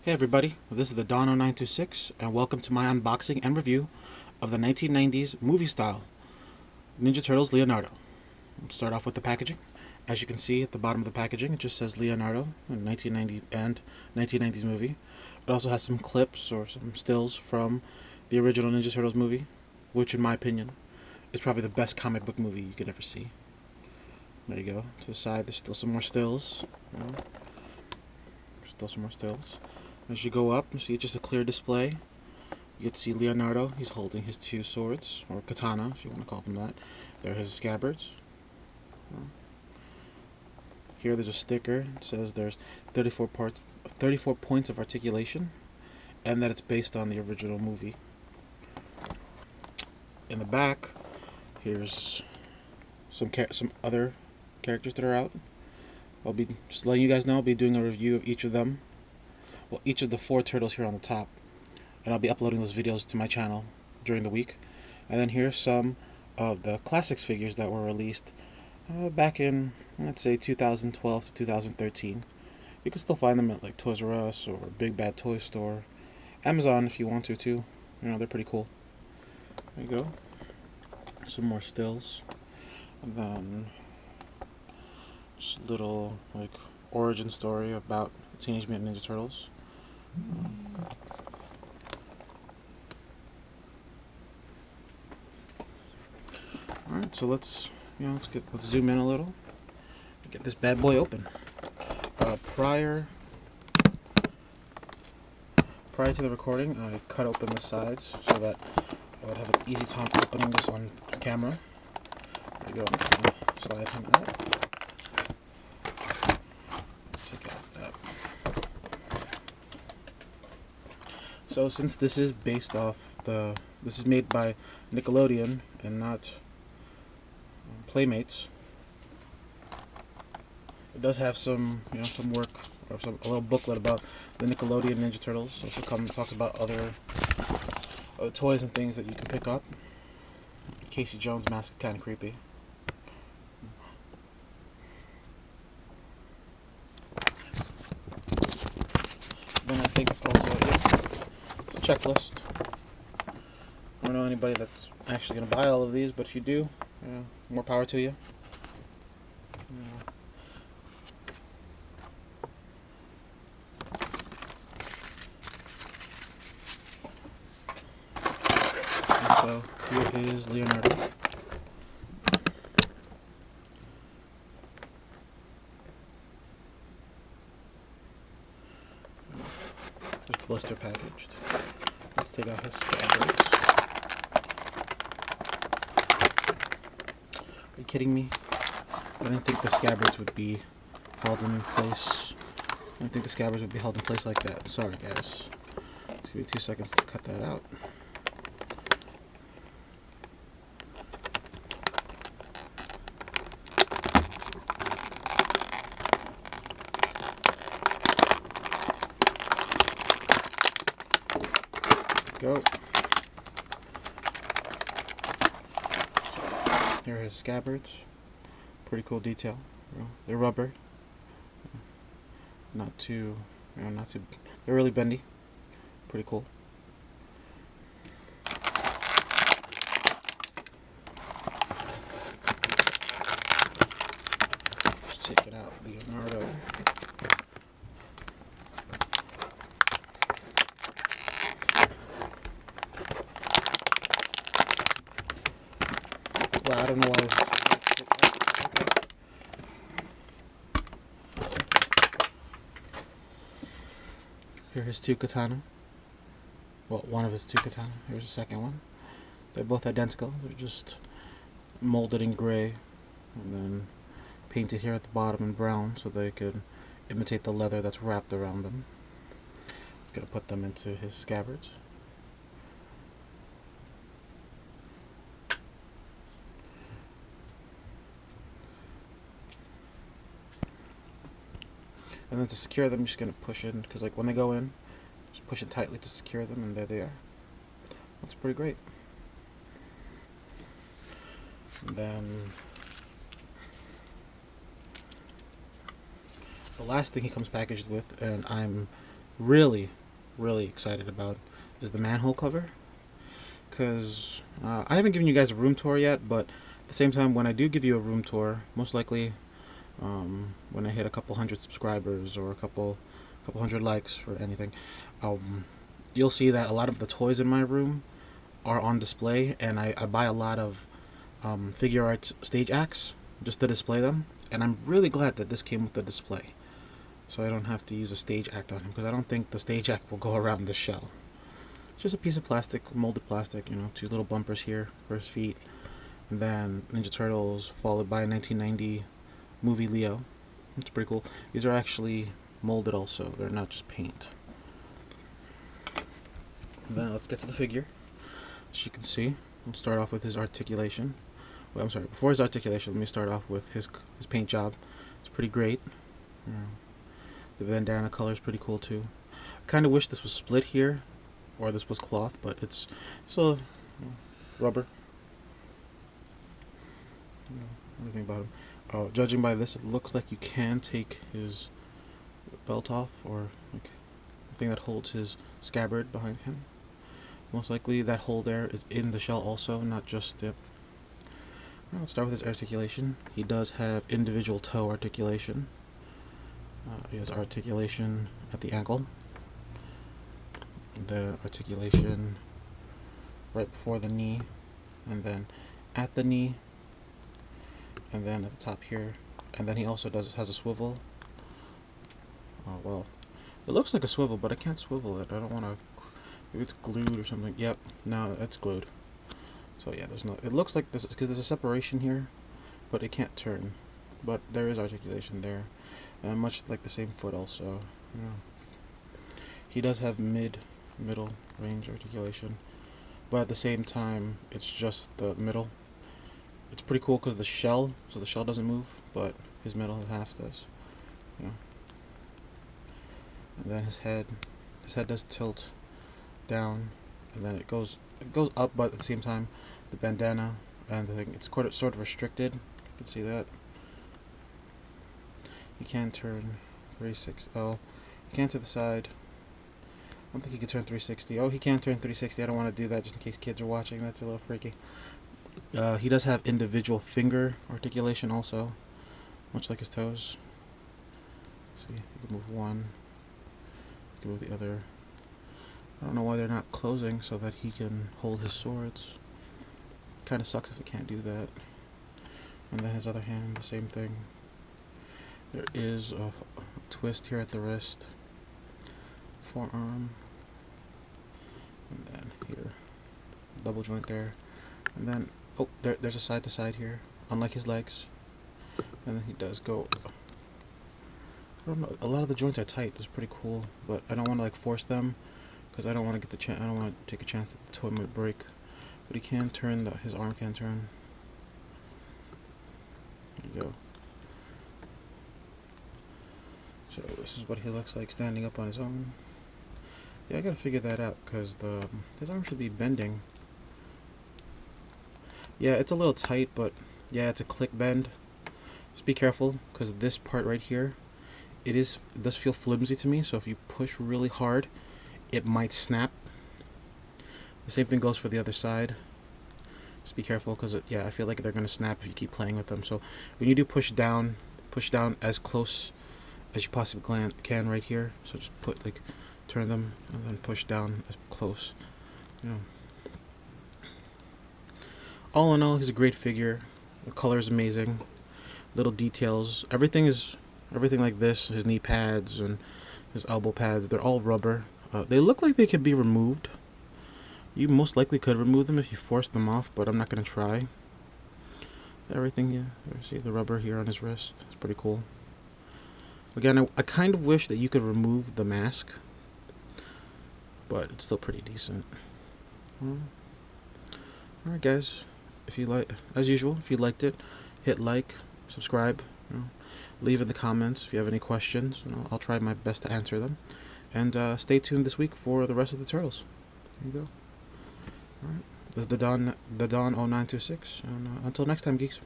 Hey everybody, this is the Dono926 and welcome to my unboxing and review of the 1990s movie style Ninja Turtles Leonardo. Let's start off with the packaging. As you can see at the bottom of the packaging, it just says Leonardo in 1990 and 1990s movie. It also has some clips or some stills from the original Ninja Turtles movie, which in my opinion is probably the best comic book movie you could ever see. There you go. To the side, there's still some more stills. Still some more stills. As you go up, you see it's just a clear display. You get to see Leonardo. He's holding his two swords, or katana, if you want to call them that. They're his scabbards. Here there's a sticker. It says there's 34 points of articulation, and that it's based on the original movie. In the back, here's some other characters that are out. I'll be just letting you guys know I'll be doing a review of each of them. Well, each of the 4 turtles here on the top, and I'll be uploading those videos to my channel during the week. And then here's some of the classics figures that were released back in, let's say, 2012 to 2013. You can still find them at like Toys R Us or Big Bad Toy Store, Amazon if you want to too. You know, they're pretty cool. There you go. Some more stills, and then just a little like origin story about Teenage Mutant Ninja Turtles. Alright, so let's zoom in a little. Get this bad boy open. Prior to the recording, I cut open the sides so that I would have an easy time opening this on camera. There you go. Slide him out. Take out that. So since this is based off this is made by Nickelodeon and not Playmates, it does have some work or a little booklet about the Nickelodeon Ninja Turtles. Also talks about other toys and things that you can pick up. Casey Jones mask, kind of creepy. Then I think also it's a checklist. I don't know anybody that's actually going to buy all of these, but if you do, more power to you. So here is Leonardo. Just blister packaged. Let's take out his scabbards. Are you kidding me? I didn't think the scabbards would be held in place. I didn't think the scabbards would be held in place like that. Sorry guys. Let's give me 2 seconds to cut that out. Go. Here are his scabbards. Pretty cool detail. They're rubber. Not too. They're really bendy. Pretty cool. Let's take it out, Leonardo. Well, I don't know why. Here are his 2 katana. Well, one of his 2 katana. Here's the second one. They're both identical. They're just molded in gray and then painted here at the bottom in brown so they could imitate the leather that's wrapped around them. Gonna put them into his scabbards. And then to secure them, I'm just going to push in, because like when they go in, just push it tightly to secure them, and there they are. Looks pretty great. And then the last thing he comes packaged with, and I'm really, really excited about is the manhole cover. Because I haven't given you guys a room tour yet, but at the same time, when I do give you a room tour, most likely when I hit a couple hundred subscribers or a couple hundred likes for anything, you'll see that a lot of the toys in my room are on display, and I buy a lot of figure arts stage acts just to display them, and I'm really glad that this came with the display, so I don't have to use a stage act on him, because I don't think the stage act will go around the shell. It's just a piece of plastic, molded plastic, you know, two little bumpers here for his feet, and then Ninja Turtles, followed by 1990 movie Leo. It's pretty cool. These are actually molded also, they're not just paint. And then let's get to the figure. As you can see, we'll start off with his articulation. Well, I'm sorry, before his articulation, let me start off with his paint job. It's pretty great. The bandana color is pretty cool too. I kind of wish this was split here, or this was cloth, but it's still rubber. Everything about him. Judging by this, it looks like you can take his belt off, or like the thing that holds his scabbard behind him. Most likely that hole there is in the shell also, not just the... Let's start with his articulation. He does have individual toe articulation. He has articulation at the ankle. The articulation right before the knee, and then at the knee, and then at the top here, and then he also has a swivel. Oh well, it looks like a swivel, but I can't swivel it. I don't want to. Maybe it's glued or something. Yep, no, it's glued. So yeah, there's no. It looks like this because there's a separation here, but it can't turn. But there is articulation there, and much like the same foot also. You know, he does have middle range articulation, but at the same time, it's just the middle. It's pretty cool because the shell, so the shell doesn't move, but his middle half does. You know, and then his head does tilt down, and then it goes up, but at the same time the bandana and the thing, it's sort of restricted. You can see that. He can turn 360. Oh, he can to the side. I don't think he can turn 360. Oh, he can turn 360. I don't want to do that just in case kids are watching. That's a little freaky. He does have individual finger articulation also, much like his toes. See, you can move one, you can move the other. I don't know why they're not closing so that he can hold his swords. Kind of sucks if it can't do that. And then his other hand, the same thing. There is a twist here at the wrist, forearm, and then here, double joint there, and then oh, there's a side to side here, unlike his legs. And then he does go. I don't know. A lot of the joints are tight. It's pretty cool, but I don't want to like force them, because I don't want to get the chance. I don't want to take a chance that the toy might break. But he can turn. His arm can turn. There you go. So this is what he looks like standing up on his own. Yeah, I gotta figure that out, because his arm should be bending. Yeah, it's a little tight, but yeah, it's a click bend. Just be careful, because this part right here, it does feel flimsy to me. So if you push really hard, it might snap. The same thing goes for the other side. Just be careful, because yeah, I feel like they're gonna snap if you keep playing with them. So when you do push down as close as you possibly can right here. So just turn them and then push down as close. You know. All in all, he's a great figure. The color is amazing. Little details. Everything like this. His knee pads and his elbow pads. They're all rubber. They look like they could be removed. You most likely could remove them if you forced them off, but I'm not gonna try. Everything, yeah. See the rubber here on his wrist. It's pretty cool. Again, I kind of wish that you could remove the mask, but it's still pretty decent. Alright guys, if you as usual, if you liked it, hit like, subscribe, leave in the comments if you have any questions. I'll try my best to answer them. And stay tuned this week for the rest of the Turtles. There you go. Alright, this is the Don 0926, and until next time, geeks.